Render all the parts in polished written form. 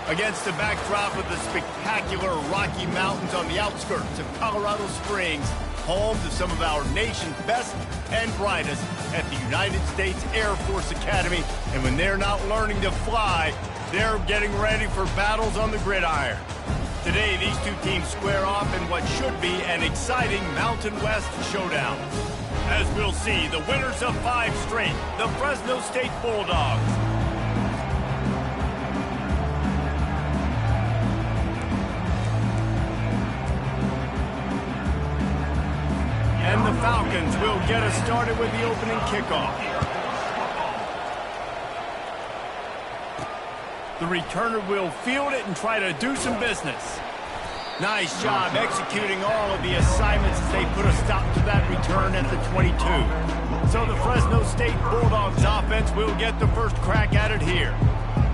Against the backdrop of the spectacular Rocky Mountains on the outskirts of Colorado Springs, home to some of our nation's best and brightest at the United States Air Force Academy. And when they're not learning to fly, they're getting ready for battles on the gridiron. Today, these two teams square off in what should be an exciting Mountain West showdown. As we'll see, the winners of 5 straight, the Fresno State Bulldogs. And the Falcons will get us started with the opening kickoff. The returner will field it and try to do some business. Nice job executing all of the assignments as they put a stop to that return at the 22. So the Fresno State Bulldogs offense will get the first crack at it here.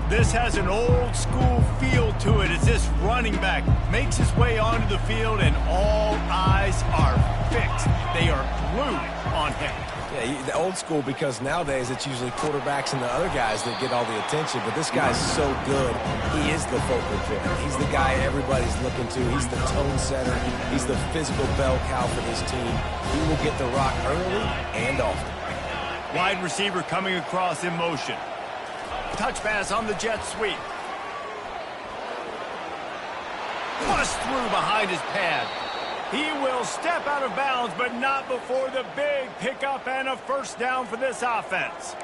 This has an old-school feel to it as this running back makes his way onto the field and all eyes are fixed. They are glued on him. Yeah, the old school because nowadays it's usually quarterbacks and the other guys that get all the attention, but this guy's so good. He is the focal point. He's the guy everybody's looking to. He's the tone setter. He's the physical bell cow for this team. He will get the rock early and often. Wide receiver coming across in motion. Touch pass on the jet sweep. Bust through behind his pad. He will step out of bounds, but not before the big pickup and a first down for this offense.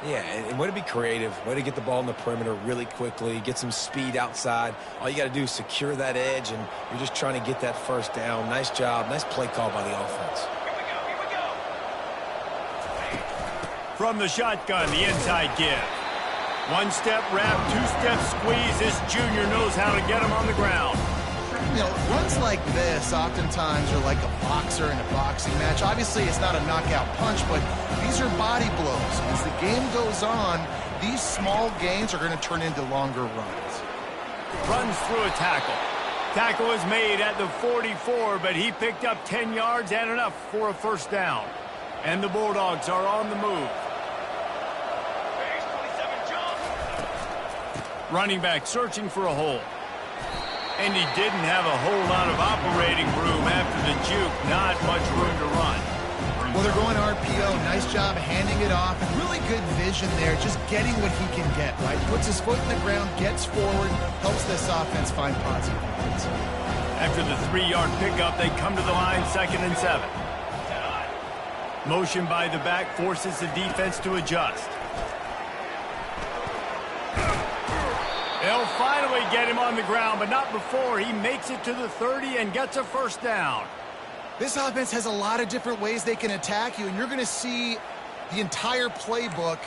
Yeah, and way to be creative. Way to get the ball in the perimeter really quickly. Get some speed outside. All you got to do is secure that edge, and you're just trying to get that first down. Nice job. Nice play call by the offense. Here we go. From the shotgun, the inside give. One-step wrap, two-step squeeze. This junior knows how to get him on the ground. You know, runs like this oftentimes are like a boxer in a boxing match. Obviously, it's not a knockout punch, but these are body blows. As the game goes on, these small gains are going to turn into longer runs. Runs through a tackle. Tackle is made at the 44, but he picked up 10 yards and enough for a first down. And the Bulldogs are on the move. Running back searching for a hole. And he didn't have a whole lot of operating room after the juke. Not much room to run. Well, they're going RPO. Nice job handing it off. And really good vision there, just getting what he can get, right? Puts his foot in the ground, gets forward, helps this offense find positive points. After the 3-yard pickup, they come to the line, 2nd and 7. Motion by the back forces the defense to adjust. They'll finally get him on the ground, but not before he makes it to the 30 and gets a first down. This offense has a lot of different ways they can attack you, and you're going to see the entire playbook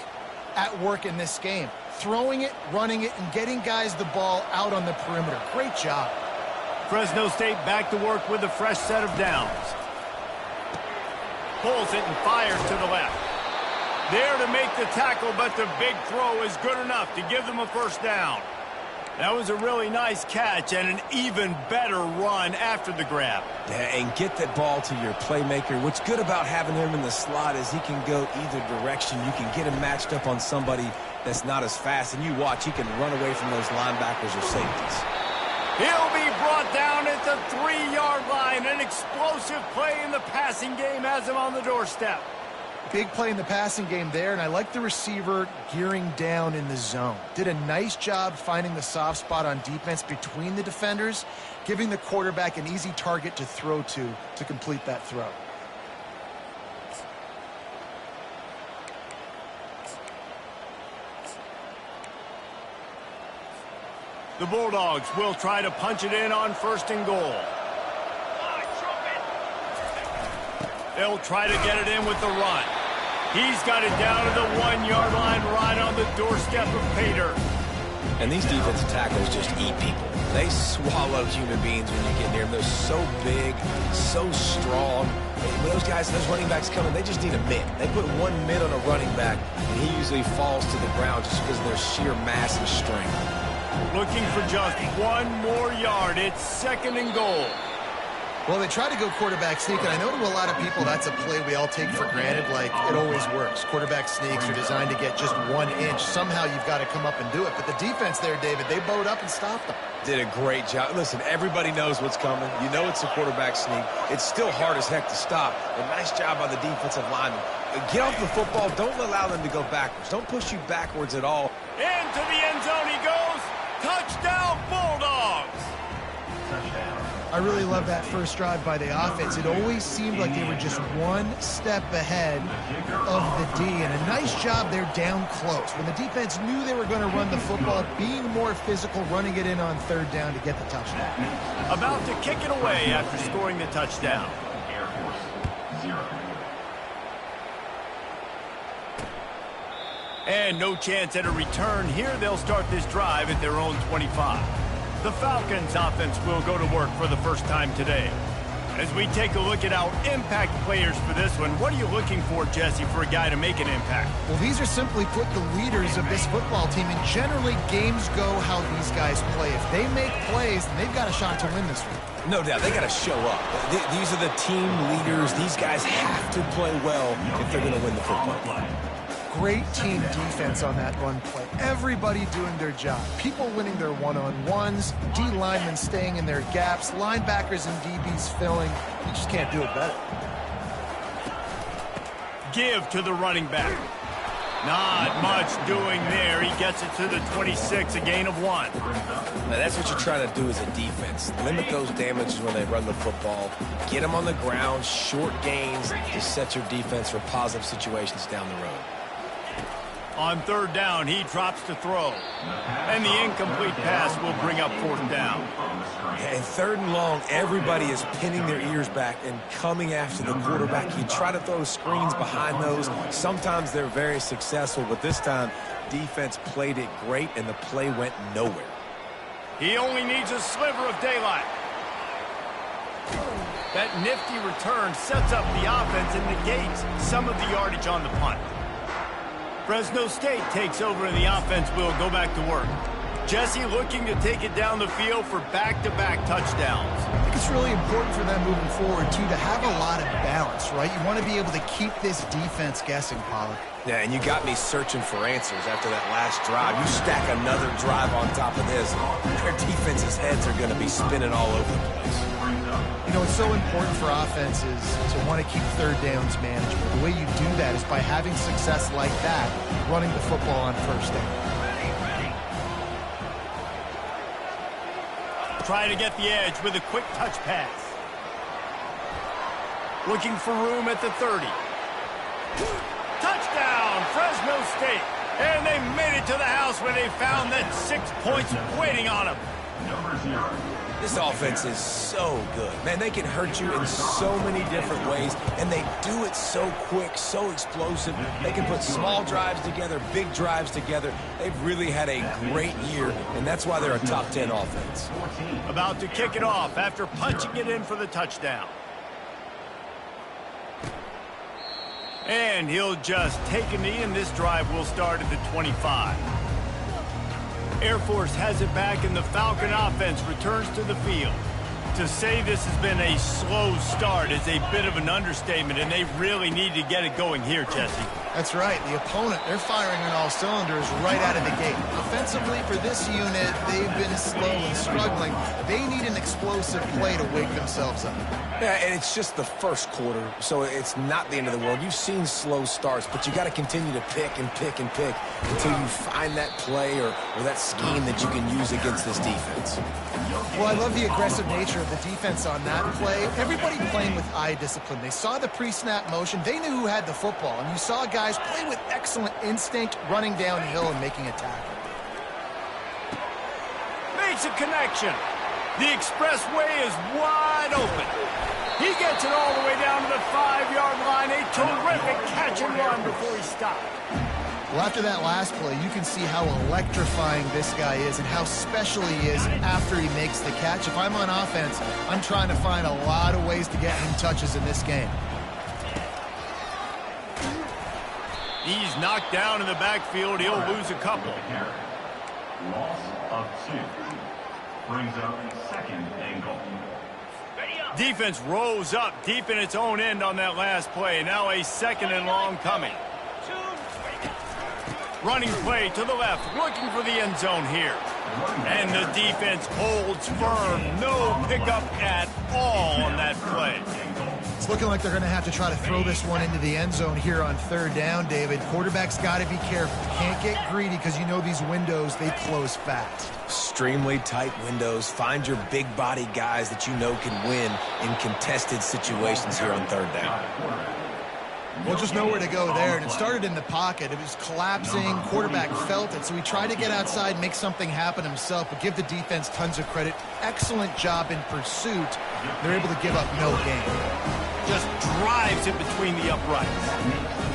at work in this game. Throwing it, running it, and getting guys the ball out on the perimeter. Great job. Fresno State back to work with a fresh set of downs. Pulls it and fires to the left. There to make the tackle, but the big throw is good enough to give them a first down. That was a really nice catch and an even better run after the grab. Yeah, and get that ball to your playmaker. What's good about having him in the slot is he can go either direction. You can get him matched up on somebody that's not as fast, and you watch, he can run away from those linebackers or safeties. He'll be brought down at the 3-yard line. An explosive play in the passing game has him on the doorstep. Big play in the passing game there, and I like the receiver gearing down in the zone. Did a nice job finding the soft spot on defense between the defenders, giving the quarterback an easy target to throw to complete that throw. The Bulldogs will try to punch it in on 1st and goal. They'll try to get it in with the run. He's got it down to the 1-yard line right on the doorstep of Pater. And these defensive tackles just eat people. They swallow human beings when you get near them. They're so big, so strong. When those guys, those running backs come in, they just need a mid. They put one mid on a running back, and he usually falls to the ground just because of their sheer mass and strength. Looking for just 1 more yard. It's 2nd and goal. Well, they try to go quarterback sneak, and I know to a lot of people that's a play we all take for granted, like it always works. Quarterback sneaks are designed to get just 1 inch. Somehow you've got to come up and do it. But the defense there, David, they bowed up and stopped them. Did a great job. Listen, everybody knows what's coming. You know it's a quarterback sneak. It's still hard as heck to stop. A nice job by the defensive lineman. Get off the football. Don't allow them to go backwards. Don't push you backwards at all. Into the end zone he goes. Touchdown, Bulldogs. I really love that first drive by the offense. It always seemed like they were just 1 step ahead of the D, and a nice job there down close. When the defense knew they were going to run the football, being more physical, running it in on 3rd down to get the touchdown. About to kick it away after scoring the touchdown. Air Force 0. And no chance at a return here. They'll start this drive at their own 25. The Falcons offense will go to work for the first time today. As we take a look at our impact players for this one, what are you looking for, Jesse, for a guy to make an impact? Well, these are simply put the leaders of this football team, and generally games go how these guys play. If they make plays, then they've got a shot to win this one. No doubt, they got to show up. These are the team leaders. These guys have to play well if they're going to win the football game. Great team defense on that run play. Everybody doing their job. People winning their one-on-ones, D linemen staying in their gaps, linebackers and DBs filling. You just can't do it better. Give to the running back. Not much doing there. He gets it to the 26, a gain of 1. Now, that's what you're trying to do as a defense. Limit those damages when they run the football. Get them on the ground, short gains to set your defense for positive situations down the road. On 3rd down, he drops to throw. And the incomplete pass will bring up 4th down. And 3rd and long, everybody is pinning their ears back and coming after the quarterback. You try to throw screens behind those. Sometimes they're very successful, but this time, defense played it great, and the play went nowhere. He only needs a sliver of daylight. That nifty return sets up the offense and negates some of the yardage on the punt. Fresno State takes over and the offense will go back to work. Jesse looking to take it down the field for back-to-back touchdowns. I think it's really important for them moving forward, too, to have a lot of balance, right? You want to be able to keep this defense guessing, Pollard. Yeah, and you got me searching for answers after that last drive. You stack another drive on top of this, their defense's heads are going to be spinning all over the place. You know, it's so important for offenses to want to keep 3rd downs manageable. The way you do that is by having success like that, running the football on 1st down. Try to get the edge with a quick touch pass. Looking for room at the 30. Touchdown, Fresno State. And they made it to the house where they found that 6 points waiting on them. Number 0. This offense is so good. Man, they can hurt you in so many different ways, and they do it so quick, so explosive. They can put small drives together, big drives together. They've really had a great year, and that's why they're a top 10 offense. About to kick it off after punching it in for the touchdown. And he'll just take a knee, and this drive will start at the 25. Air Force has it back, and the Falcon offense returns to the field. To say this has been a slow start is a bit of an understatement, and they really need to get it going here, Jesse. That's right. The opponent, they're firing on all cylinders right out of the gate. Offensively, for this unit, they've been slow and struggling. They need an explosive play to wake themselves up. Yeah, and it's just the first quarter, so it's not the end of the world. You've seen slow starts, but you got to continue to pick and pick and pick until you find that play or that scheme that you can use against this defense. Well, I love the aggressive nature of the defense on that play. Everybody playing with eye discipline. They saw the pre-snap motion. They knew who had the football, and you saw guys play with excellent instinct, running downhill and making a tackle. Makes a connection. The expressway is wide open. He gets it all the way down to the 5-yard line. A terrific catch and run before he stopped. Well, after that last play, you can see how electrifying this guy is and how special he is after he makes the catch. If I'm on offense, I'm trying to find a lot of ways to get him touches in this game. He's knocked down in the backfield. He'll lose a couple. Loss of 2. Brings up 2nd and goal. Ready up. Defense rose up deep in its own end on that last play. Now a 2nd and long coming. Running play to the left, looking for the end zone here. And the defense holds firm. No pickup at all on that play. It's looking like they're going to have to try to throw this one into the end zone here on 3rd down, David. Quarterback's got to be careful. Can't get greedy because you know these windows, they close fast. Extremely tight windows. Find your big body guys that you know can win in contested situations here on 3rd down. Well, just nowhere to go there, and it started in the pocket. It was collapsing. Quarterback felt it, so he tried to get outside, make something happen himself, but give the defense tons of credit. Excellent job in pursuit. They're able to give up no gain. Just drives it between the uprights.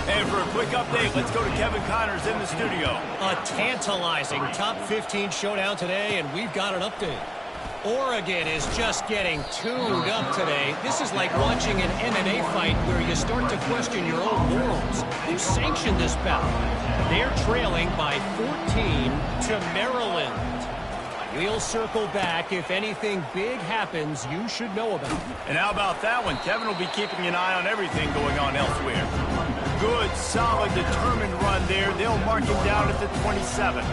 And for a quick update, let's go to Kevin Connors in the studio. A tantalizing top 15 showdown today, and we've got an update. Oregon is just getting tuned up today. This is like watching an MMA fight where you start to question your own morals. Who sanctioned this bout? They're trailing by 14 to Maryland. We'll circle back. If anything big happens, you should know about it. And how about that one? Kevin will be keeping an eye on everything going on elsewhere. Good, solid, determined run there. They'll mark him down at the 27.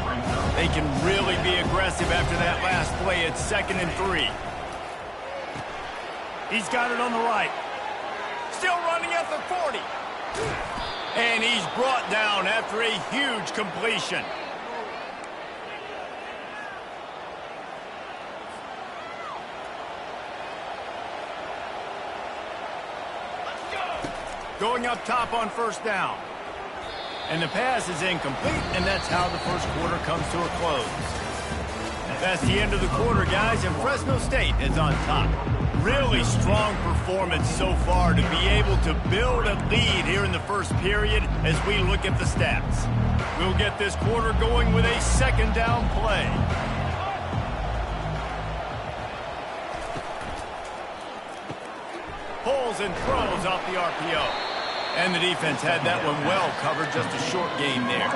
They can really be aggressive after that last play at 2nd and 3. He's got it on the right. Still running at the 40. And he's brought down after a huge completion. Going up top on 1st down. And the pass is incomplete, and that's how the 1st quarter comes to a close. That's the end of the quarter, guys, and Fresno State is on top. Really strong performance so far to be able to build a lead here in the 1st period as we look at the stats. We'll get this quarter going with a 2nd down play. Pulls and throws off the RPO. And the defense had that one well covered, just a short gain there.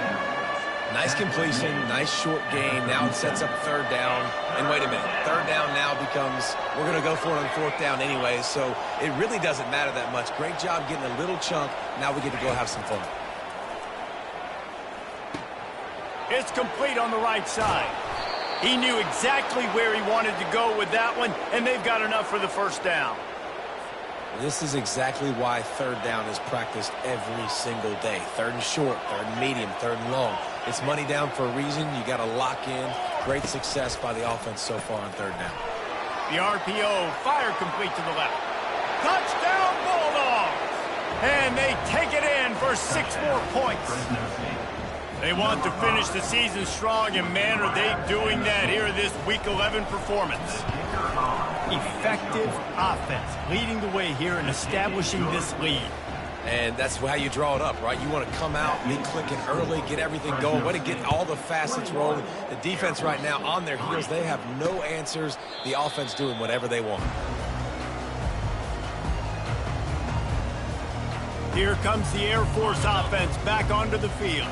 Nice completion, nice short gain. Now it sets up 3rd down. And wait a minute, 3rd down now becomes, we're going to go for it on 4th down anyway, so it really doesn't matter that much. Great job getting a little chunk. Now we get to go have some fun. It's complete on the right side. He knew exactly where he wanted to go with that one, and they've got enough for the 1st down. This is exactly why 3rd down is practiced every single day. 3rd and short, 3rd and medium, 3rd and long. It's money down for a reason. You got to lock in. Great success by the offense so far on 3rd down. The RPO fire complete to the left. Touchdown Bulldogs! And they take it in for 6 more points. They want to finish the season strong, and man, are they doing that here in this Week 11 performance. Effective offense, leading the way here and establishing this lead. And that's how you draw it up, right? You want to come out, be clicking early, get everything going, way to get all the facets rolling. The defense right now on their heels, they have no answers. The offense doing whatever they want. Here comes the Air Force offense back onto the field.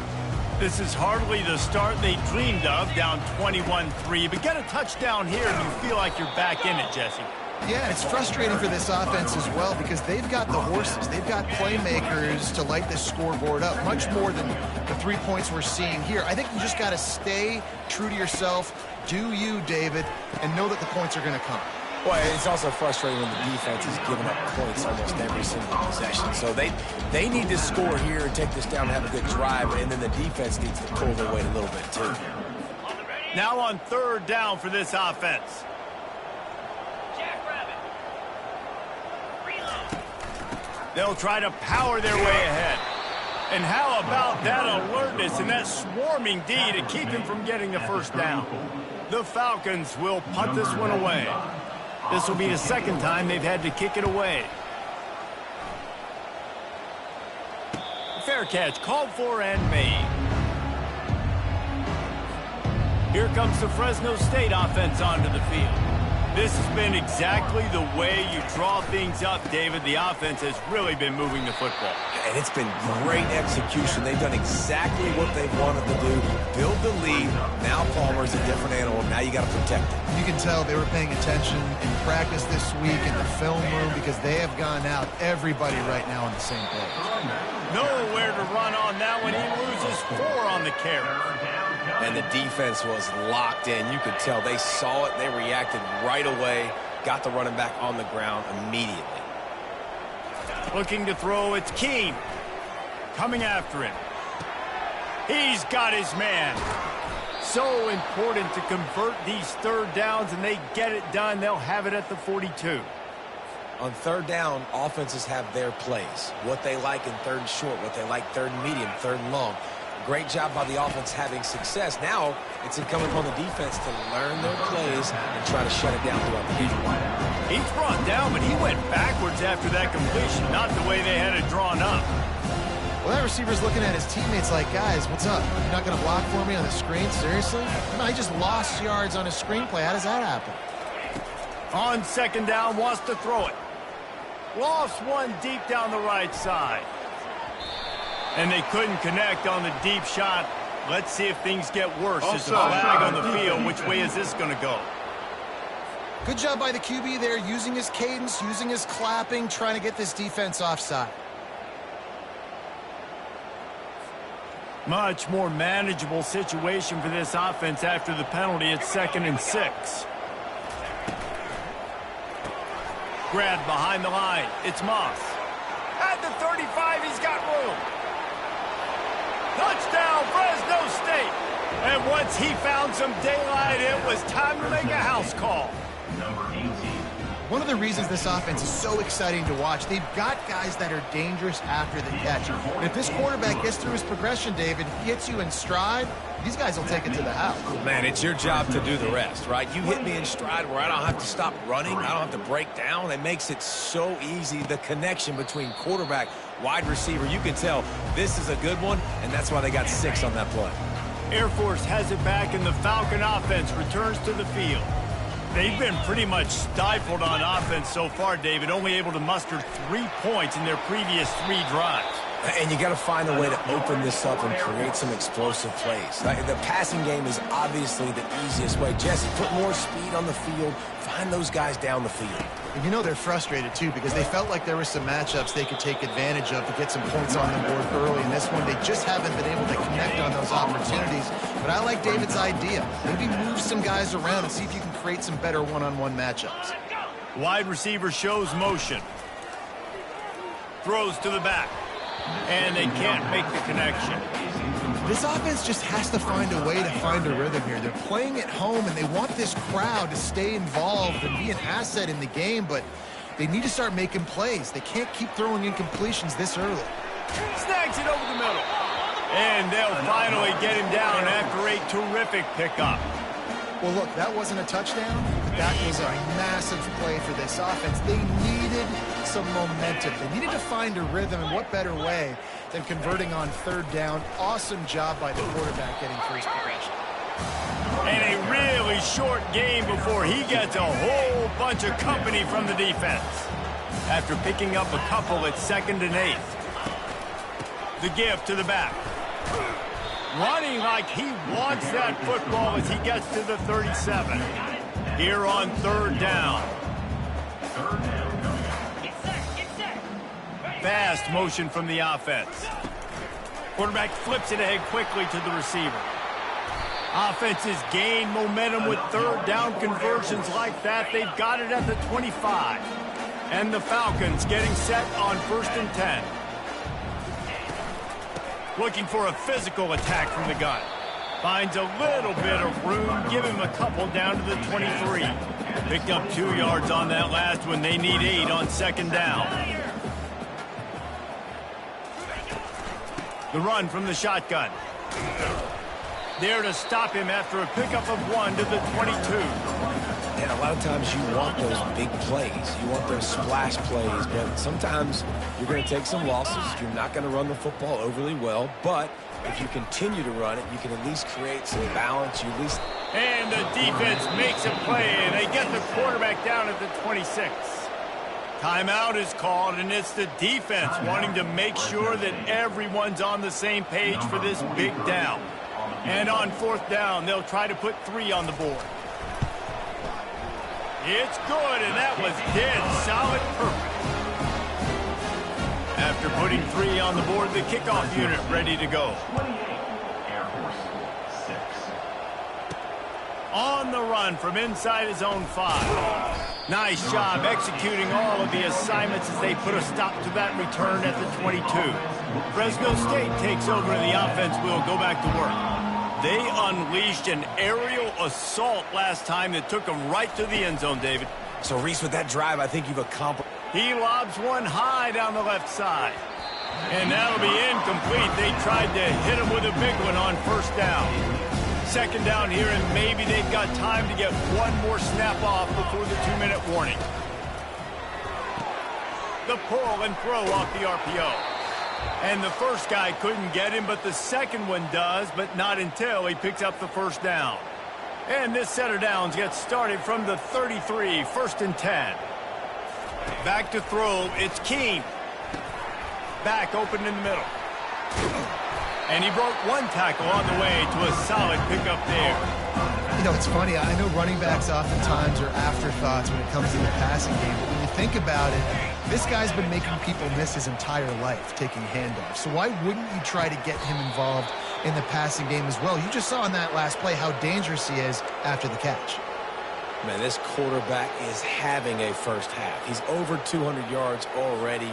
This is hardly the start they dreamed of, down 21-3. But get a touchdown here and you feel like you're back in it, Jesse. Yeah, it's frustrating for this offense as well because they've got the horses. They've got playmakers to light this scoreboard up, much more than the 3 points we're seeing here. I think you just got to stay true to yourself, do you, David, and know that the points are going to come. Well, it's also frustrating when the defense is giving up points almost every single possession. So they need to score here and take this down and have a good drive, and then the defense needs to pull their weight a little bit too. Now on 3rd down for this offense. They'll try to power their way ahead. And how about that alertness and that swarming D to keep him from getting the 1st down? The Falcons will punt this one away. This will be the 2nd time they've had to kick it away. Fair catch, called for and made. Here comes the Fresno State offense onto the field. This has been exactly the way you draw things up, David. The offense has really been moving the football. And it's been great execution. They've done exactly what they've wanted to do. Build the lead. Now Palmer's a different animal. Now you got to protect it. You can tell they were paying attention in practice this week in the film room because they have gone out, everybody right now on the same page. Nowhere to run on that one. He loses 4 on the carry. And the defense was locked in. You could tell they saw it. They reacted right away. Got the running back on the ground immediately. Looking to throw, it's Keene. Coming after him. He's got his man. So important to convert these third downs, and they get it done. They'll have it at the 42. On third down, offenses have their plays. What they like in third and short, what they like third and medium, third and long. Great job by the offense having success. Now it's incumbent upon the defense to learn their plays and try to shut it down throughout the game. He's brought down, but he went backwards after that completion, not the way they had it drawn up. Well, that receiver's looking at his teammates like, guys, what's up? You're not going to block for me on the screen? Seriously? No, he just lost yards on a screenplay. How does that happen? On second down, wants to throw it. Lost one deep down the right side. And they couldn't connect on the deep shot. Let's see if things get worse. There's a flag on the field. Which way is this going to go? Good job by the QB there, using his cadence, using his clapping, trying to get this defense offside. Much more manageable situation for this offense after the penalty. It's 2nd and 6. Grabbed behind the line. It's Moss. At the 35, he's got room. Touchdown, Fresno State. And once he found some daylight, it was time to make a house call. Number 18. One of the reasons this offense is so exciting to watch, they've got guys that are dangerous after the catch. And if this quarterback gets through his progression, David, gets you in stride, these guys will take it to the house. Man, it's your job to do the rest, right? You hit me in stride where I don't have to stop running. I don't have to break down. It makes it so easy, the connection between quarterback, wide receiver. You can tell this is a good one, and that's why they got 6 on that play. Air Force has it back, and the Falcon offense returns to the field. They've been pretty much stifled on offense so far, David, only able to muster 3 points in their previous 3 drives. And you got to find a way to open this up and create some explosive plays. The passing game is obviously the easiest way. Jesse, put more speed on the field. Find those guys down the field. And you know they're frustrated, too, because they felt like there were some matchups they could take advantage of to get some points on the board early. In this one, they just haven't been able to connect on those opportunities. But I like David's idea. Maybe move some guys around and see if you can create some better one-on-one matchups. Wide receiver shows motion. Throws to the back. And they can't make the connection. This offense just has to find a way to find a rhythm here. They're playing at home, and they want this crowd to stay involved and be an asset in the game, but they need to start making plays. They can't keep throwing incompletions this early. Snags it over the middle. And they'll finally get him down after a terrific pickup. Well, look, that wasn't a touchdown. That was a massive play for this offense. They needed some momentum. They needed to find a rhythm, and what better way than converting on third down. Awesome job by the quarterback getting first progression. And a really short game before he gets a whole bunch of company from the defense. After picking up a couple at 2nd and 8. The give to the back. Running like he wants that football as he gets to the 37. Here on third down. Fast motion from the offense. Quarterback flips it ahead quickly to the receiver. Offenses gain momentum with third down conversions like that. They've got it at the 25. And the Falcons getting set on 1st and 10. Looking for a physical attack from the gun. Finds a little bit of room. Give him a couple down to the 23. Picked up 2 yards on that last one. They need 8 on 2nd down. The run from the shotgun. There to stop him after a pickup of 1 to the 22. And a lot of times you want those big plays. You want those splash plays, but sometimes you're going to take some losses. You're not going to run the football overly well, but if you continue to run it, you can at least create some balance. You at least And the defense makes a play, and they get the quarterback down at the 26. Timeout is called, and it's the defense wanting to make sure that everyone's on the same page for this big down. And on 4th down, they'll try to put 3 on the board. It's good, and that was dead solid perfect. After putting 3 on the board, the kickoff unit ready to go. 28, Air Force 6. On the run from inside his own 5. Nice job executing all of the assignments as they put a stop to that return at the 22. Fresno State takes over and the offense will go back to work. They unleashed an aerial assault last time that took them right to the end zone, David. So, Reese, with that drive, I think you've accomplished. He lobs one high down the left side. And that'll be incomplete. They tried to hit him with a big one on 1st down. 2nd down here, and maybe they've got time to get one more snap off before the 2-minute warning. The pull and throw off the RPO. And the first guy couldn't get him, but the second one does, but not until he picks up the 1st down. And this set of downs gets started from the 33, 1st and 10. Back to throw, it's Keene. Back open in the middle. And he broke 1 tackle on the way to a solid pickup there. You know, it's funny. I know running backs oftentimes are afterthoughts when it comes to the passing game. But when you think about it, this guy's been making people miss his entire life taking handoffs. So why wouldn't you try to get him involved in the passing game as well? You just saw in that last play how dangerous he is after the catch. Man, this quarterback is having a first half. He's over 200 yards already,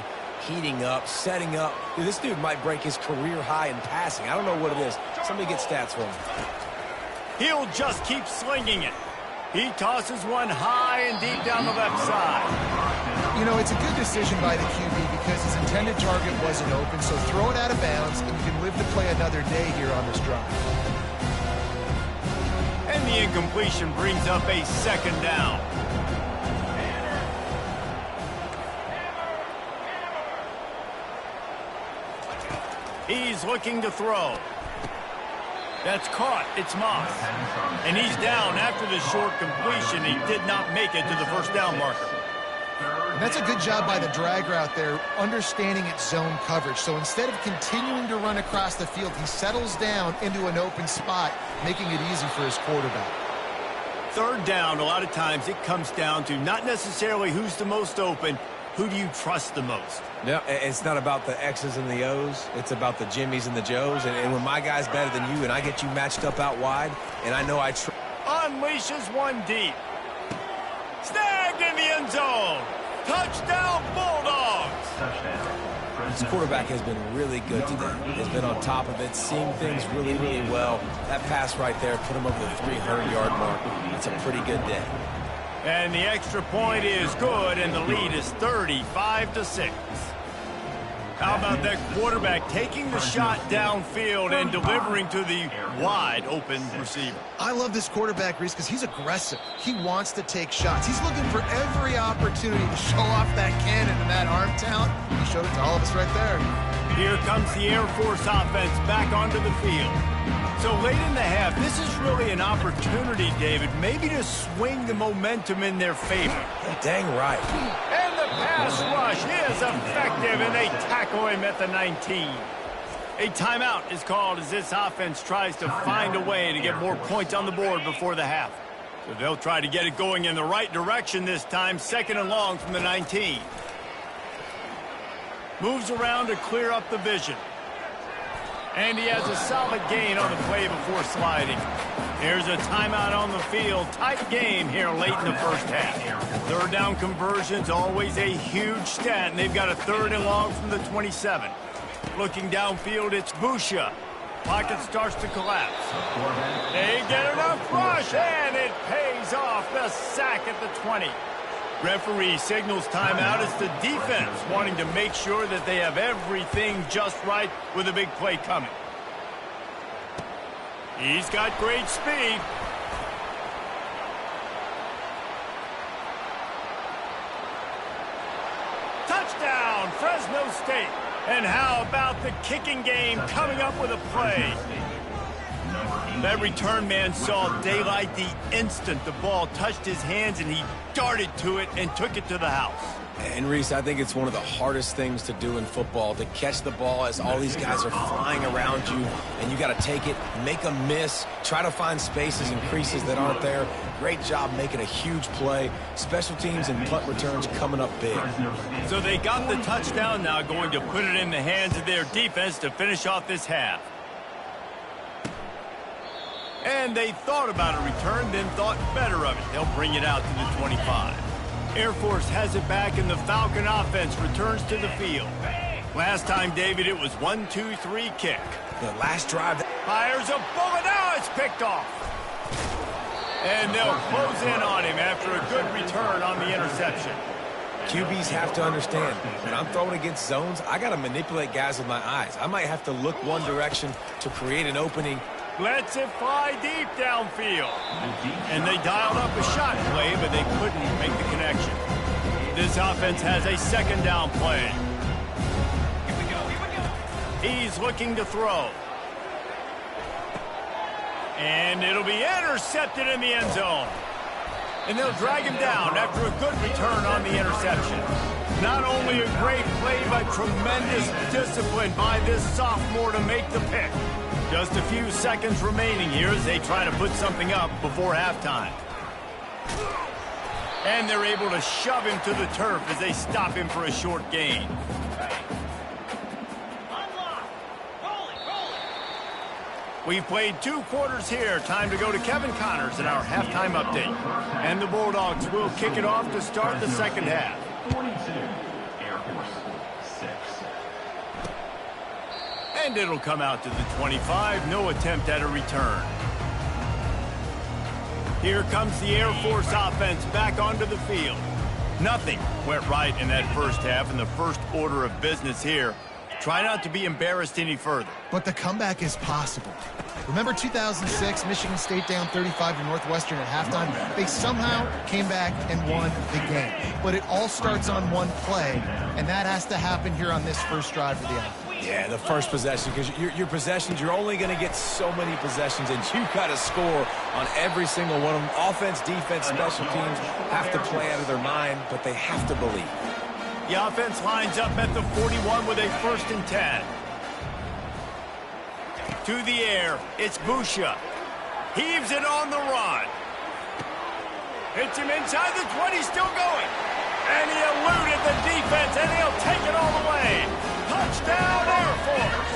heating up, setting up. Dude, this dude might break his career high in passing. I don't know what it is. Somebody get stats for him. He'll just keep slinging it. He tosses one high and deep down the left side. You know, it's a good decision by the QB because his intended target wasn't open, so throw it out of bounds, and you can live to play another day here on this drive. And the incompletion brings up a 2nd down. He's looking to throw. That's caught. It's Moss. And he's down after the short completion. He did not make it to the 1st down marker. And that's a good job by the drag route there, understanding its zone coverage. So instead of continuing to run across the field, he settles down into an open spot, making it easy for his quarterback. 3rd down, a lot of times it comes down to not necessarily who's the most open, who do you trust the most? No, it's not about the X's and the O's. It's about the Jimmys and the Joes. And when my guy's better than you and I get you matched up out wide, and I know I unleashes one deep. Snagged in the end zone. Touchdown, Bulldogs. This quarterback has been really good today. Has been on top of it, seeing things really, really well. That pass right there put him over the 300-yard mark. That's a pretty good day. And the extra point is good, and the lead is 35-6. How about that quarterback taking the shot downfield and delivering to the wide-open receiver? I love this quarterback, Reese, because he's aggressive. He wants to take shots. He's looking for every opportunity to show off that cannon and that arm talent. He showed it to all of us right there. Here comes the Air Force offense back onto the field. So late in the half, this is really an opportunity, David, maybe to swing the momentum in their favor. Yeah, dang right. And the pass rush is effective, and they tackle him at the 19. A timeout is called as this offense tries to find a way to get more points on the board before the half. So they'll try to get it going in the right direction this time, 2nd and long from the 19. Moves around to clear up the vision. And he has a solid gain on the play before sliding. Here's a timeout on the field. Tight game here late in the 1st half. 3rd down conversion's always a huge stat, and they've got a 3rd and long from the 27. Looking downfield, it's Busha. Pocket starts to collapse. They get enough rush, and it pays off. The sack at the 20. Referee signals timeout. It's the defense wanting to make sure that they have everything just right with a big play coming. He's got great speed. Touchdown, Fresno State. And how about the kicking game coming up with a play? That return man saw daylight the instant the ball touched his hands, and he darted to it and took it to the house. And Reese, I think it's one of the hardest things to do in football, to catch the ball as all these guys are flying around you, and you got to take it, make a miss, try to find spaces and creases that aren't there. Great job making a huge play. Special teams and punt returns coming up big. So they got the touchdown, now going to put it in the hands of their defense to finish off this half. And they thought about a return, then thought better of it. They'll bring it out to the 25. Air Force has it back, and the Falcon offense returns to the field. Last time, David, it was 1-2-3 kick. The last drive. Fires a bullet. Now it's picked off. And they'll close in on him after a good return on the interception. QBs have to understand, when I'm throwing against zones, I got to manipulate guys with my eyes. I might have to look one direction to create an opening. Lets it fly deep downfield. And they dialed up a shot play, but they couldn't make the connection. This offense has a second down play. Here we go. He's looking to throw. And it'll be intercepted in the end zone. And they'll drag him down after a good return on the interception. Not only a great play, but tremendous discipline by this sophomore to make the pick. Just a few seconds remaining here as they try to put something up before halftime. And they're able to shove him to the turf as they stop him for a short gain. We've played 2 quarters here. Time to go to Kevin Connors in our halftime update. And the Bulldogs will kick it off to start the second half. 42, Air Force 6. And it'll come out to the 25. No attempt at a return. Here comes the Air Force offense back onto the field. Nothing went right in that first half, and the first order of business here. Try not to be embarrassed any further. But the comeback is possible. Remember 2006, Michigan State down 35 to Northwestern at halftime? They somehow came back and won the game. But it all starts on one play, and that has to happen here on this first drive for the offense. Yeah, the first possession, because your possessions, you're only going to get so many possessions, and you've got to score on every single one of them. Offense, defense, special teams have to play out of their mind, but they have to believe. The offense lines up at the 41 with a 1st and 10. To the air, it's Busha. Heaves it on the run. Hits him inside the 20, still going. And he eluded the defense, and he'll take it all the way. Touchdown, Air Force.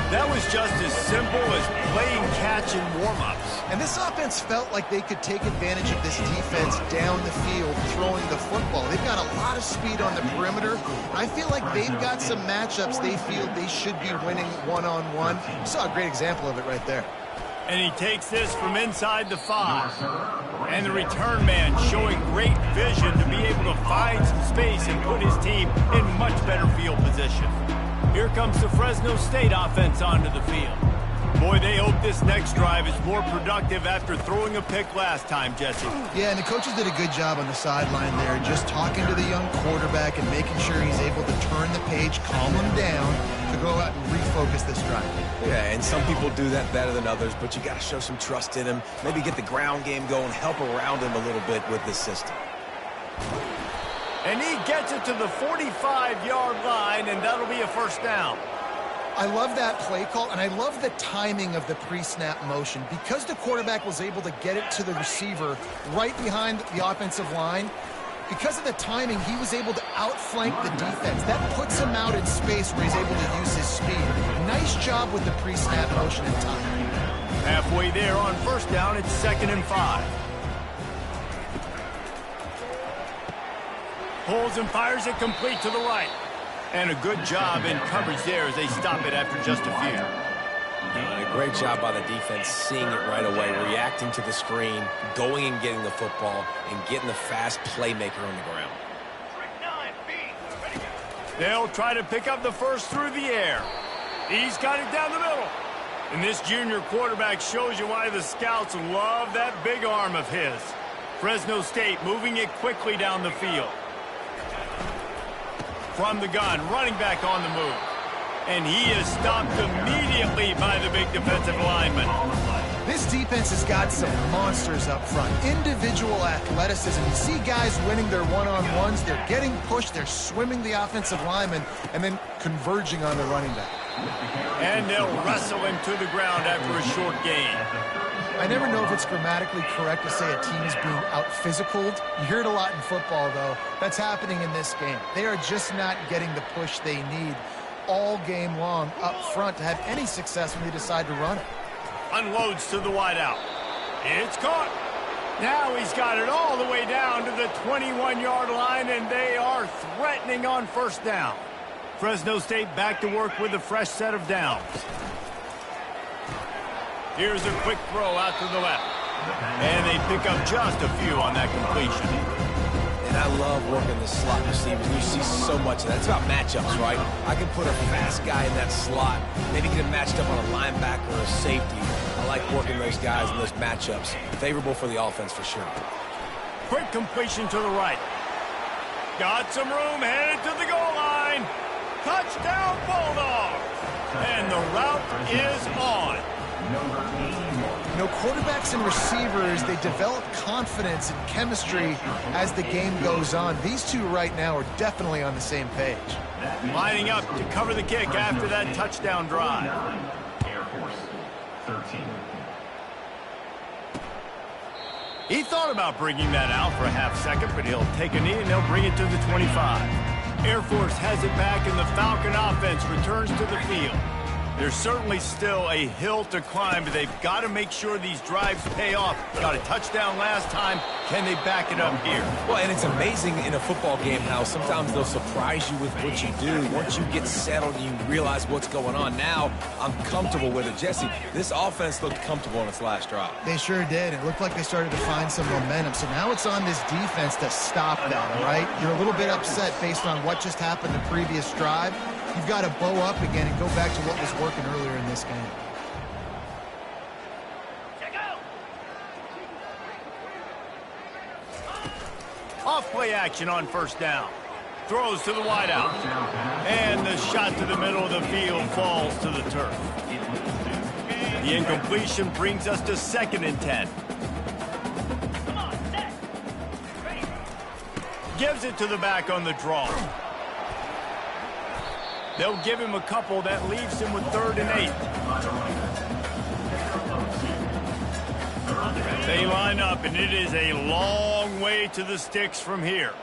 That was just as simple as playing catch in warm-ups. And this offense felt like they could take advantage of this defense down the field throwing the football. They've got a lot of speed on the perimeter. I feel like they've got some matchups they feel they should be winning one-on-one. You saw a great example of it right there. And he takes this from inside the 5. And the return man showing great vision to be able to find some space and put his team in much better field position. Here comes the Fresno State offense onto the field. Boy, they hope this next drive is more productive after throwing a pick last time, Jesse. Yeah, and the coaches did a good job on the sideline there, just talking to the young quarterback and making sure he's able to turn the page, calm him down, to go out and refocus this drive. Yeah, and some people do that better than others, but you got to show some trust in him, maybe get the ground game going, help around him a little bit with this system. And he gets it to the 45-yard line, and that'll be a 1st down. I love that play call, and I love the timing of the pre-snap motion. Because the quarterback was able to get it to the receiver right behind the offensive line, because of the timing, he was able to outflank the defense. That puts him out in space where he's able to use his speed. Nice job with the pre-snap motion and timing. Halfway there on 1st down, it's 2nd and 5. Pulls and fires it complete to the right. And a good job in coverage there as they stop it after just a few. And a great job by the defense seeing it right away, reacting to the screen, going and getting the football, and getting the fast playmaker on the ground. They'll try to pick up the 1st through the air. He's got it down the middle. And this junior quarterback shows you why the scouts love that big arm of his. Fresno State moving it quickly down the field. From the gun, running back on the move. And he is stopped immediately by the big defensive lineman. This defense has got some monsters up front. Individual athleticism. You see guys winning their one-on-ones. They're getting pushed. They're swimming the offensive lineman and then converging on the running back. And they'll wrestle him to the ground after a short gain. I never know if it's grammatically correct to say a team is being out-physicaled. You hear it a lot in football, though. That's happening in this game. They are just not getting the push they need all game long up front to have any success when they decide to run it. Unloads to the wideout. It's caught. Now he's got it all the way down to the 21-yard line, and they are threatening on first down. Fresno State back to work with a fresh set of downs. Here's a quick throw out to the left. And they pick up just a few on that completion. And I love working the slot receivers. You see so much of that. It's about matchups, right? I can put a fast guy in that slot, maybe get him matched up on a linebacker or a safety. I like working those guys in those matchups. Favorable for the offense for sure. Quick completion to the right. Got some room, headed to the goal line. Touchdown, Bulldogs! And the route is on. You know, quarterbacks and receivers, they develop confidence and chemistry as the game goes on. These two right now are definitely on the same page. Lining up to cover the kick after that touchdown drive. Air Force 13. He thought about bringing that out for a half second, but he'll take a knee and they'll bring it to the 25. Air Force has it back and the Falcon offense returns to the field. There's certainly still a hill to climb, but they've got to make sure these drives pay off. Got a touchdown last time. Can they back it up here? Well, and it's amazing in a football game how sometimes they'll surprise you with what you do. Once you get settled and you realize what's going on, now I'm comfortable with it. Jesse, this offense looked comfortable on its last drive. They sure did. It looked like they started to find some momentum. So now it's on this defense to stop that, all right? You're a little bit upset based on what just happened the previous drive. You've got to bow up again and go back to what was working earlier in this game. Off play action on first down. Throws to the wideout. And the shot to the middle of the field falls to the turf. The incompletion brings us to 2nd and 10. Gives it to the back on the draw. They'll give him a couple. That leaves him with 3rd and 8. They line up, and it is a long way to the sticks from here.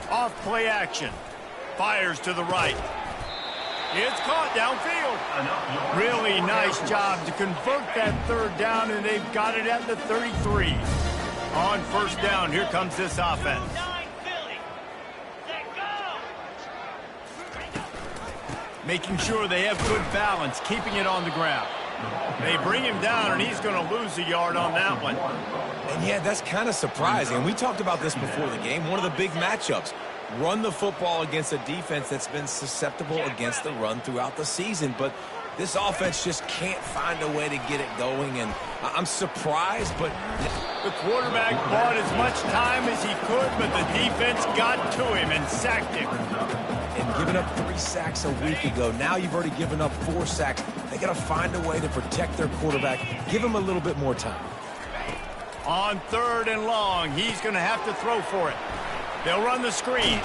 Off play action. Fires to the right. It's caught downfield. Really nice job to convert that 3rd down, and they've got it at the 33. On first down, here comes this offense. Making sure they have good balance, keeping it on the ground. They bring him down, and he's going to lose a yard on that one. And yeah, that's kind of surprising. We talked about this before the game. One of the big matchups. Run the football against a defense that's been susceptible against the run throughout the season. But this offense just can't find a way to get it going. And I'm surprised, but the quarterback bought as much time as he could, but the defense got to him and sacked him. And giving up 3 sacks a week ago. Now you've already given up 4 sacks. They got to find a way to protect their quarterback. Give him a little bit more time. On 3rd and long, he's going to have to throw for it. They'll run the screen.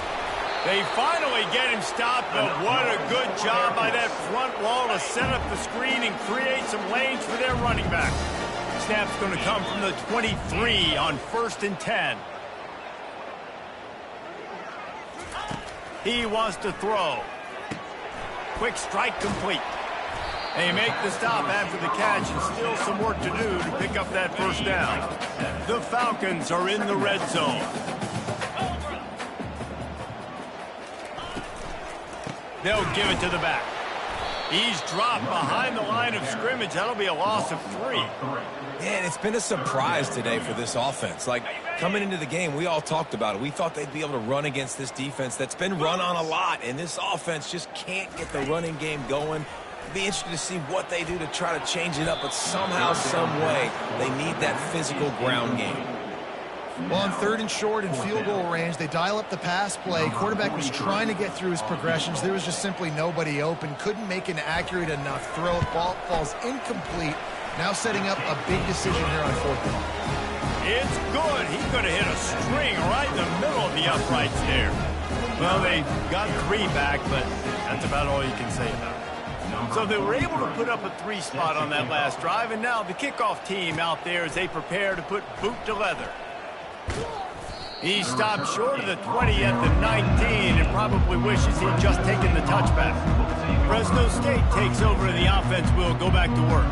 They finally get him stopped, but what a good job by that front wall to set up the screen and create some lanes for their running back. Snap's going to come from the 23 on 1st and 10. He wants to throw. Quick strike complete. They make the stop after the catch, and still some work to do to pick up that first down. The Falcons are in the red zone. They'll give it to the back. He's dropped behind the line of scrimmage. That'll be a loss of 3. Man, it's been a surprise today for this offense. Like, coming into the game, we all talked about it. We thought they'd be able to run against this defense that's been run on a lot, and this offense just can't get the running game going. It'd be interesting to see what they do to try to change it up, but somehow, some way, they need that physical ground game. Well, on 3rd and short and field goal range, they dial up the pass play. Quarterback was trying to get through his progressions. There was just simply nobody open. Couldn't make an accurate enough throw. Ball falls incomplete. Now setting up a big decision here on 4th down. It's good. He's going to hit a string right in the middle of the uprights there. Well, they got 3 back, but that's about all you can say about it. So they were able to put up a 3 spot on that last drive, and now the kickoff team out there as they prepare to put boot to leather. He stopped short of the 20 at the 19 and probably wishes he'd just taken the touchback. Fresno State takes over and the offense will go back to work.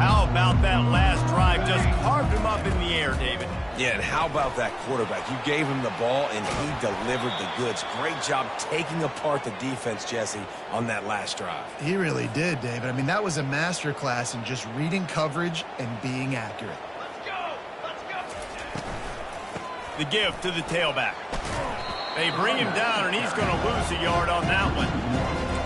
How about that last drive? Just carved him up in the air, David. Yeah, and how about that quarterback? You gave him the ball, and he delivered the goods. Great job taking apart the defense, Jesse, on that last drive. He really did, David. I mean, that was a masterclass in just reading coverage and being accurate. The give to the tailback. They bring him down, and he's going to lose a yard on that one.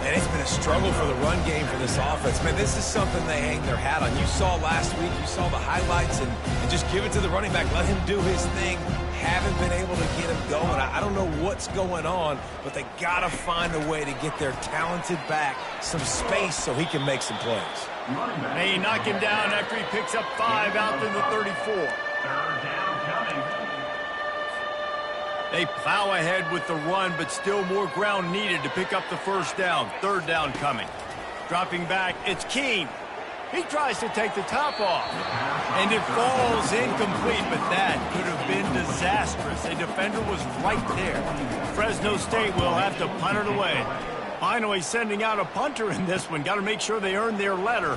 And it's been a struggle for the run game for this offense. Man, this is something they hang their hat on. You saw last week, you saw the highlights, and just give it to the running back. Let him do his thing. Haven't been able to get him going. I don't know what's going on, but they got to find a way to get their talented back some space so he can make some plays. They knock him down after he picks up 5 out to the 34. 3rd down coming. They plow ahead with the run, but still more ground needed to pick up the 1st down. 3rd down coming. Dropping back, it's Keene. He tries to take the top off, and it falls incomplete, but that could have been disastrous. A defender was right there. Fresno State will have to punt it away. Finally sending out a punter in this one. Got to make sure they earn their letter.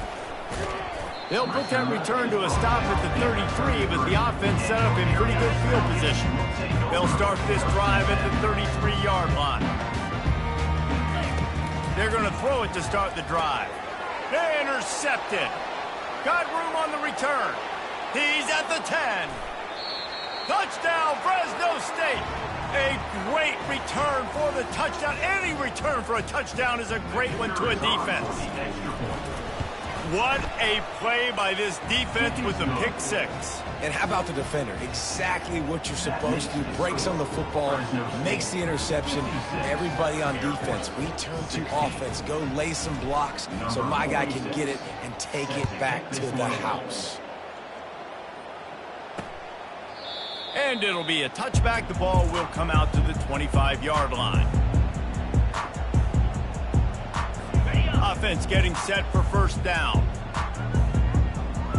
They'll put that return to a stop at the 33, but the offense set up in pretty good field position. They'll start this drive at the 33-yard line. They're going to throw it to start the drive. Intercepted. Got room on the return. He's at the 10. Touchdown, Fresno State. A great return for the touchdown. Any return for a touchdown is a great one to a defense. What a play by this defense with the pick 6. And how about the defender? Exactly what you're supposed to. Breaks on the football, makes the interception. Everybody on defense, return to offense. Go lay some blocks so my guy can get it and take it back to the house. And it'll be a touchback. The ball will come out to the 25-yard line. Offense getting set for 1st down.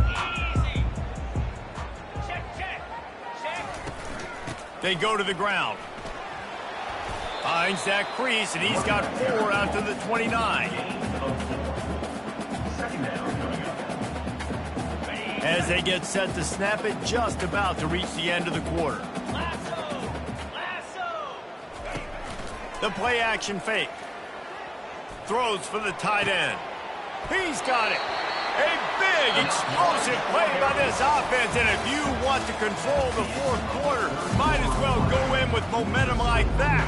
Easy. Check. They go to the ground. Finds that crease, and he's got 4 out to the 29. As they get set to snap it, just about to reach the end of the quarter. Lasso. The play action fake. Throws for the tight end. He's got it. A big, explosive play by this offense, and if you want to control the 4th quarter, might as well go in with momentum like that.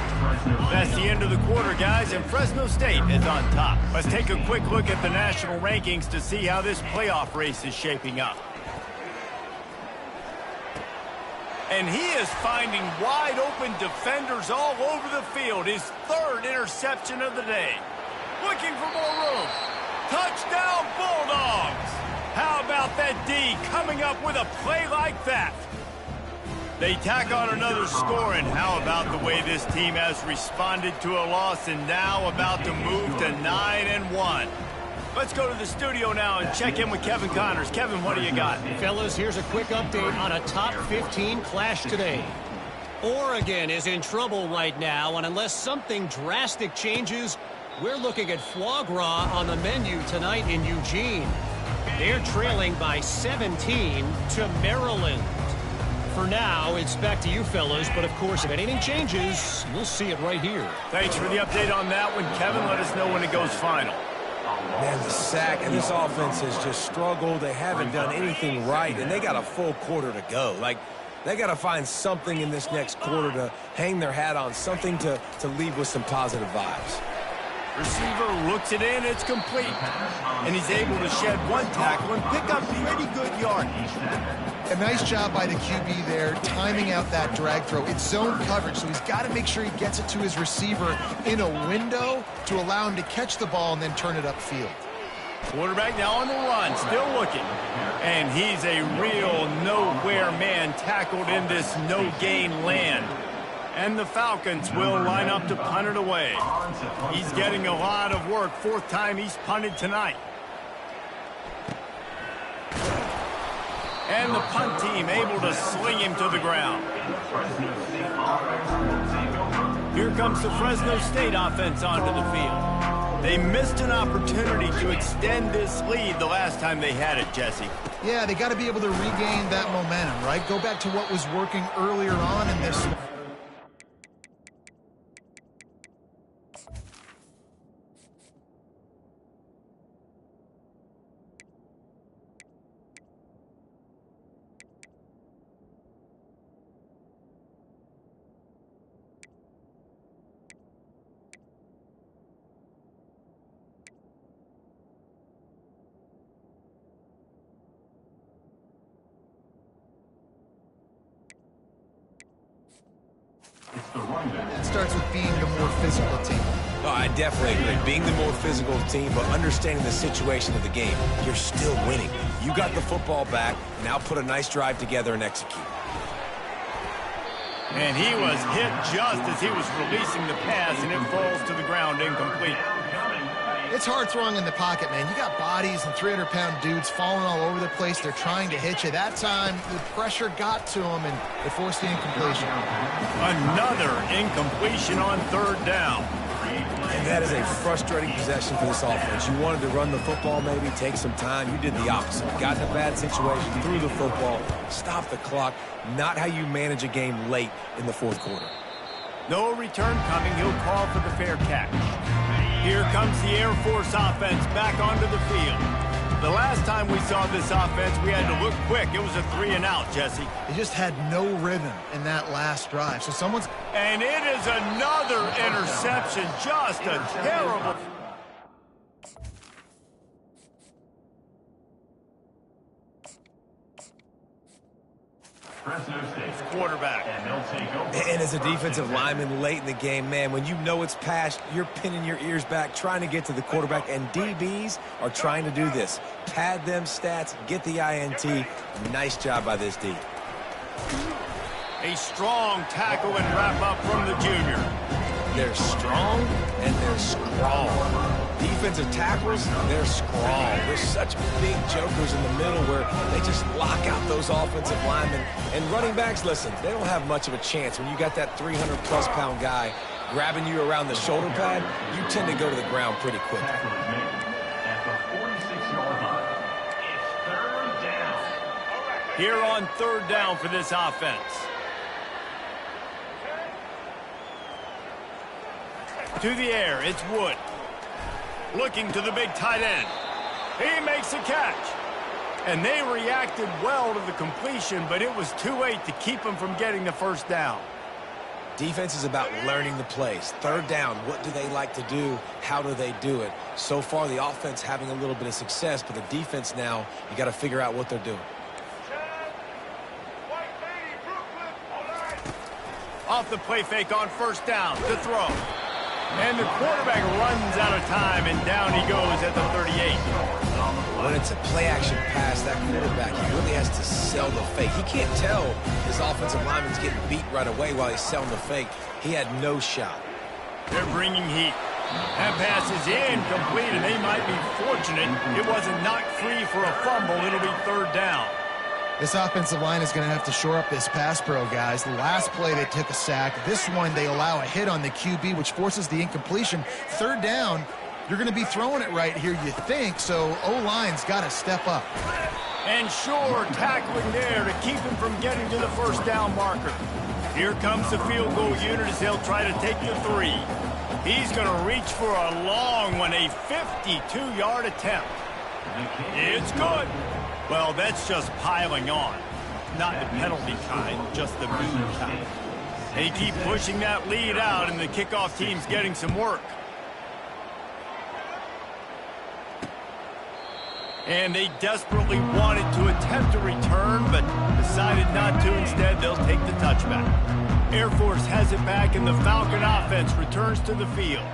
That's the end of the quarter, guys, and Fresno State is on top. Let's take a quick look at the national rankings to see how this playoff race is shaping up. And he is finding wide open defenders all over the field. His 3rd interception of the day. Looking for more room. Touchdown, Bulldogs! How about that D coming up with a play like that? They tack on another score, and how about the way this team has responded to a loss and now about to move to 9-1. Let's go to the studio now and check in with Kevin Connors. Kevin, what do you got? Fellas, here's a quick update on a top 15 clash today. Oregon is in trouble right now, and unless something drastic changes, we're looking at foie gras on the menu tonight in Eugene. They're trailing by 17 to Maryland. For now, it's back to you fellas, but of course, if anything changes, we'll see it right here. Thanks for the update on that one, Kevin. Let us know when it goes final. Man, the sack, and this offense has just struggled. They haven't done anything right, and they got a full quarter to go. Like, they got to find something in this next quarter to hang their hat on, something to leave with some positive vibes. Receiver looks it in, it's complete. And he's able to shed one tackle and pick up pretty good yardage. A nice job by the QB there, timing out that drag throw. It's zone coverage, so he's got to make sure he gets it to his receiver in a window to allow him to catch the ball and then turn it upfield. Quarterback now on the run, still looking. And he's a real nowhere man tackled in this no-gain land. And the Falcons will line up to punt it away. He's getting a lot of work. Fourth time he's punted tonight. And the punt team able to sling him to the ground. Here comes the Fresno State offense onto the field. They missed an opportunity to extend this lead the last time they had it, Jesse. Yeah, they got to be able to regain that momentum, right? Go back to what was working earlier on in this. It starts with being the more physical team. Oh, I definitely agree. Being the more physical team, but understanding the situation of the game, you're still winning. You got the football back. Now put a nice drive together and execute. And he was hit just as he was releasing the pass, and it falls to the ground incomplete. It's hard throwing in the pocket, man. You got bodies and 300-pound dudes falling all over the place. They're trying to hit you. That time, the pressure got to him, and it forced the incompletion. Another incompletion on third down. And that is a frustrating possession for this offense. You wanted to run the football, maybe take some time. You did the opposite. Got in a bad situation, threw the football, stopped the clock. Not how you manage a game late in the fourth quarter. No return coming. He'll call for the fair catch. Here comes the Air Force offense back onto the field. The last time we saw this offense, we had to look quick. It was a 3-and-out, Jesse. They just had no rhythm in that last drive. So someone's... And it is another interception. Just a terrible... Fresno State quarterback. And they'll take over. And as a defensive lineman late in the game, man, when you know it's past, you're pinning your ears back, trying to get to the quarterback, and DBs are trying to do this. Pad them stats, get the INT. Nice job by this D. A strong tackle and wrap up from the junior. They're strong and they're strong. Defensive tackles, they're strong. They're such big jokers in the middle where they just lock out those offensive linemen. And running backs, listen, they don't have much of a chance. When you got that 300-plus pound guy grabbing you around the shoulder pad, you tend to go to the ground pretty quick. At the 46-yard line, it's 3rd down. Here on 3rd down for this offense. To the air, it's Wood. Looking to the big tight end. He makes a catch. And they reacted well to the completion, but it was too late to keep them from getting the first down. Defense is about learning the plays. 3rd down, what do they like to do? How do they do it? So far, the offense having a little bit of success, but the defense now, you got to figure out what they're doing. Off the play fake on 1st down to throw. And the quarterback runs out of time, and down he goes at the 38. When it's a play-action pass, that quarterback, he really has to sell the fake. He can't tell his offensive lineman's getting beat right away while he's selling the fake. He had no shot. They're bringing heat. That pass is incomplete, and they might be fortunate it wasn't knocked free for a fumble. It'll be 3rd down. This offensive line is going to have to shore up this pass pro, guys. The last play, they took a sack. This one, they allow a hit on the QB, which forces the incompletion. 3rd down, you're going to be throwing it right here, you think, so O-line's got to step up. And sure, tackling there to keep him from getting to the 1st down marker. Here comes the field goal unit as they'll try to take the 3. He's going to reach for a long one, a 52-yard attempt. It's good. Well, that's just piling on. Not the penalty kind, just the mean kind. They keep pushing that lead out, and the kickoff team's getting some work. And they desperately wanted to attempt a return, but decided not to. Instead, they'll take the touchback. Air Force has it back, and the Falcon offense returns to the field.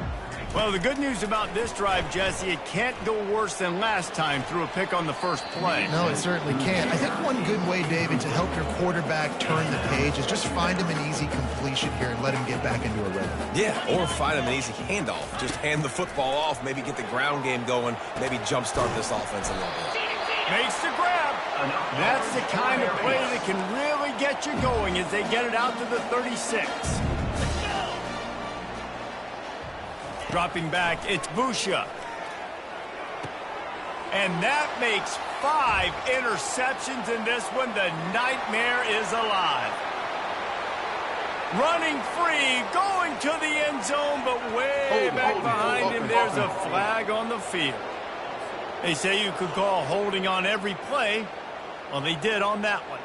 Well, the good news about this drive, Jesse, it can't go worse than last time through a pick on the first play. No, it certainly can't. I think one good way, David, to help your quarterback turn the page is just find him an easy completion here and let him get back into a rhythm. Yeah, or find him an easy handoff. Just hand the football off, maybe get the ground game going, maybe jumpstart this offense a little bit. Makes the grab. That's the kind of play that can really get you going as they get it out to the 36. Dropping back, it's Busha. And that makes 5 interceptions in this one. The nightmare is alive. Running free, going to the end zone, but way back behind him, there's a flag on the field. They say you could call holding on every play. Well, they did on that one.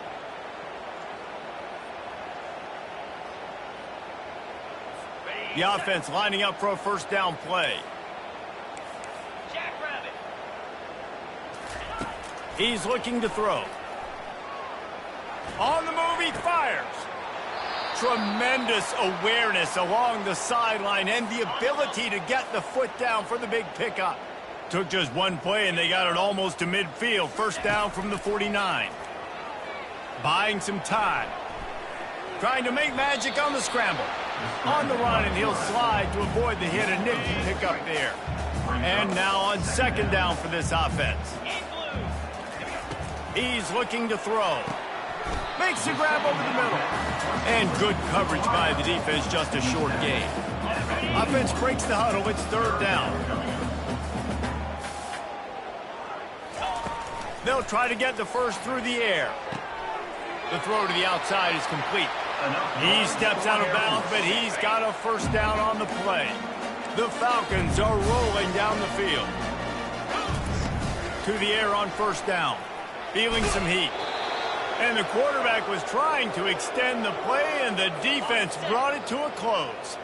The offense lining up for a first down play. Jackrabbit. He's looking to throw. On the move, he fires. Tremendous awareness along the sideline and the ability to get the foot down for the big pickup. Took just one play and they got it almost to midfield. First down from the 49. Buying some time. Trying to make magic on the scramble. On the run, and he'll slide to avoid the hit. A nifty pickup there. And now on second down for this offense. He's looking to throw. Makes the grab over the middle. And good coverage by the defense, just a short gain. Offense breaks the huddle. It's third down. They'll try to get the first through the air. The throw to the outside is complete. He steps out of bounds, but he's got a first down on the play. The Falcons are rolling down the field. To the air on first down. Feeling some heat. And the quarterback was trying to extend the play, and the defense brought it to a close.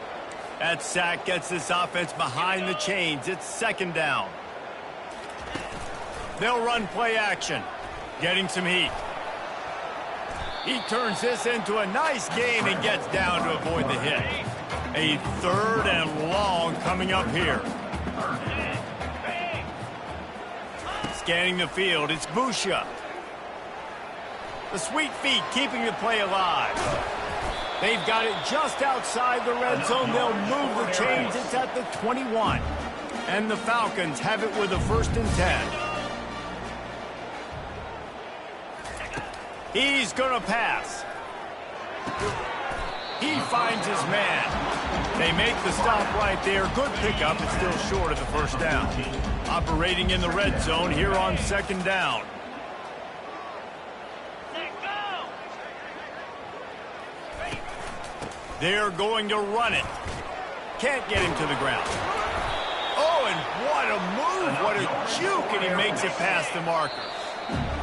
That sack gets this offense behind the chains. It's second down. They'll run play action. Getting some heat. He turns this into a nice gain and gets down to avoid the hit. A third and long coming up here. Scanning the field, it's Busha. The sweet feet keeping the play alive. They've got it just outside the red zone. They'll move the chains. It's at the 21. And the Falcons have it with a 1st and 10. He's going to pass. He finds his man. They make the stop right there. Good pickup. It's still short of the first down. Operating in the red zone here on second down. They're going to run it. Can't get him to the ground. Oh, and what a move. What a juke, and he makes it past the marker.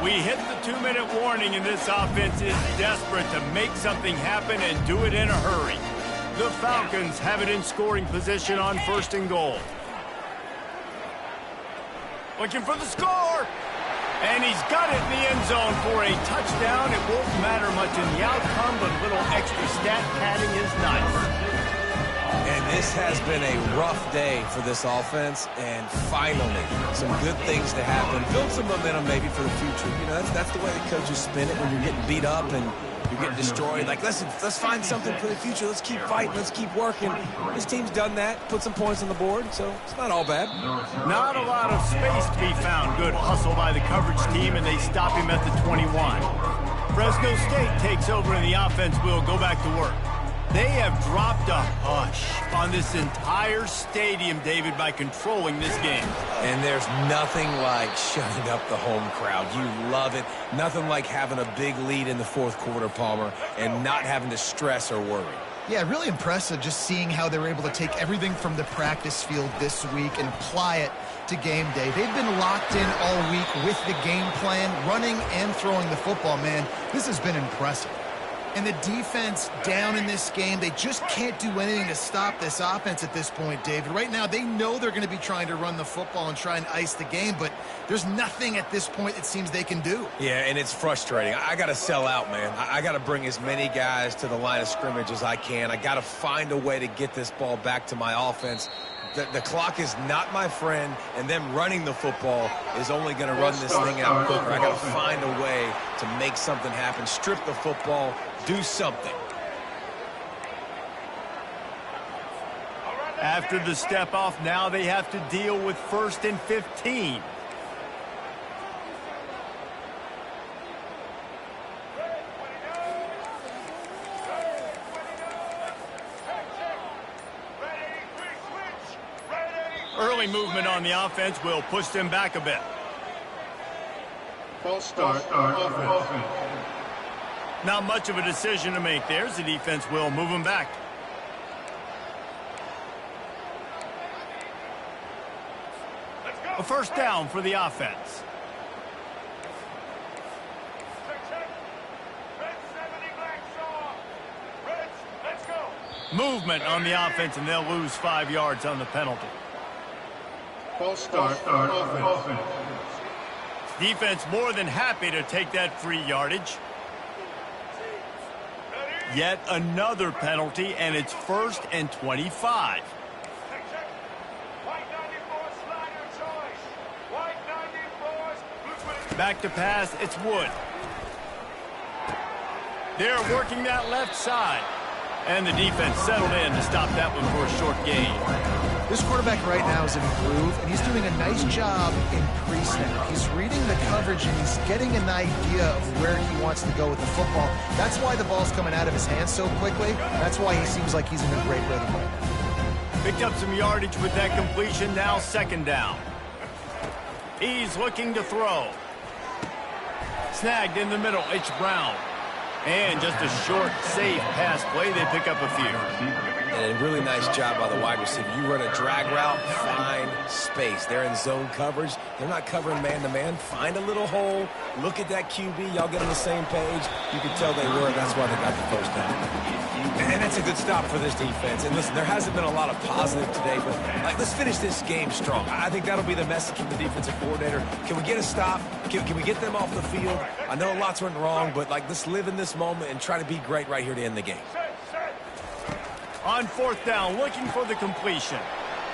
We hit the 2-minute warning, and this offense is desperate to make something happen and do it in a hurry. The Falcons have it in scoring position on 1st and goal. Looking for the score. And he's got it in the end zone for a touchdown. It won't matter much in the outcome, but a little extra stat padding is nice. And this has been a rough day for this offense, and finally, some good things to happen. Build some momentum maybe for the future. You know, that's the way the coaches spin it when you're getting beat up and you're getting destroyed. Like, listen, let's find something for the future. Let's keep fighting. Let's keep working. This team's done that, put some points on the board, so it's not all bad. Not a lot of space to be found. Good hustle by the coverage team, and they stop him at the 21. Fresno State takes over, and the offense will go back to work. They have dropped a hush on this entire stadium, David, by controlling this game. And there's nothing like shutting up the home crowd. You love it. Nothing like having a big lead in the fourth quarter, Palmer, and not having to stress or worry. Yeah, really impressive just seeing how they were able to take everything from the practice field this week and apply it to game day. They've been locked in all week with the game plan, running and throwing the football, man. This has been impressive. And the defense down in this game, they just can't do anything to stop this offense at this point, David. Right now, they know they're going to be trying to run the football and try and ice the game, but there's nothing at this point it seems they can do. Yeah, and it's frustrating. I got to sell out, man. I got to bring as many guys to the line of scrimmage as I can. I got to find a way to get this ball back to my offense. The clock is not my friend, and them running the football is only going to run this thing out quicker. I got to find a way to make something happen, strip the football, do something. After the step off, now they have to deal with 1st and 15. Early movement on the offense will push them back a bit. False start offense. Not much of a decision to make there, as the defense will move them back. A first down for the offense. Movement on the offense, and they'll lose 5 yards on the penalty. False start offense. Defense more than happy to take that free yardage. Yet another penalty, and it's 1st and 25. Back to pass, it's Wood. They're working that left side. And the defense settled in to stop that one for a short gain. This quarterback right now is in a groove, and he's doing a nice job in pre-snap. He's reading the coverage, and he's getting an idea of where he wants to go with the football. That's why the ball's coming out of his hands so quickly. That's why he seems like he's in a great rhythm right now. Picked up some yardage with that completion, now 2nd down. He's looking to throw. Snagged in the middle, it's Brown. And just a short, safe pass play, they pick up a few. And a really nice job by the wide receiver. You run a drag route, find space. They're in zone coverage. They're not covering man-to-man. Find a little hole. Look at that QB. Y'all get on the same page. You can tell they were. That's why they got the first down. And that's a good stop for this defense. And listen, there hasn't been a lot of positive today, but let's finish this game strong. I think that'll be the message from the defensive coordinator. Can we get a stop? Can we get them off the field? I know lots went wrong, but let's live in this moment and try to be great right here to end the game. On 4th down, looking for the completion.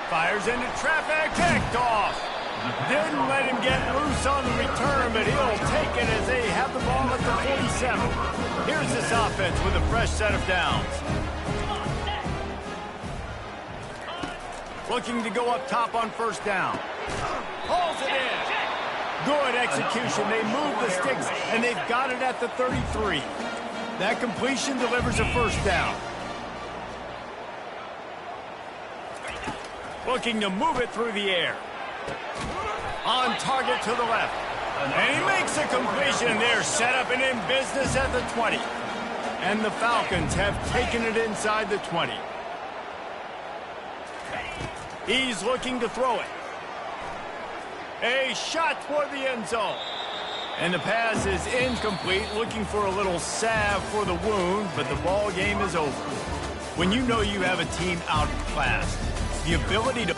Fires into traffic, picked off. Didn't let him get loose on the return, but he'll take it as they have the ball at the 47. Here's this offense with a fresh set of downs. Looking to go up top on 1st down. Hauls it in. Good execution. They move the sticks, and they've got it at the 33. That completion delivers a 1st down. Looking to move it through the air. On target to the left. And he makes a completion. They're set up and in business at the 20. And the Falcons have taken it inside the 20. He's looking to throw it. A shot for the end zone. And the pass is incomplete. Looking for a little salve for the wound, but the ball game is over. When you know you have a team outclassed, the ability to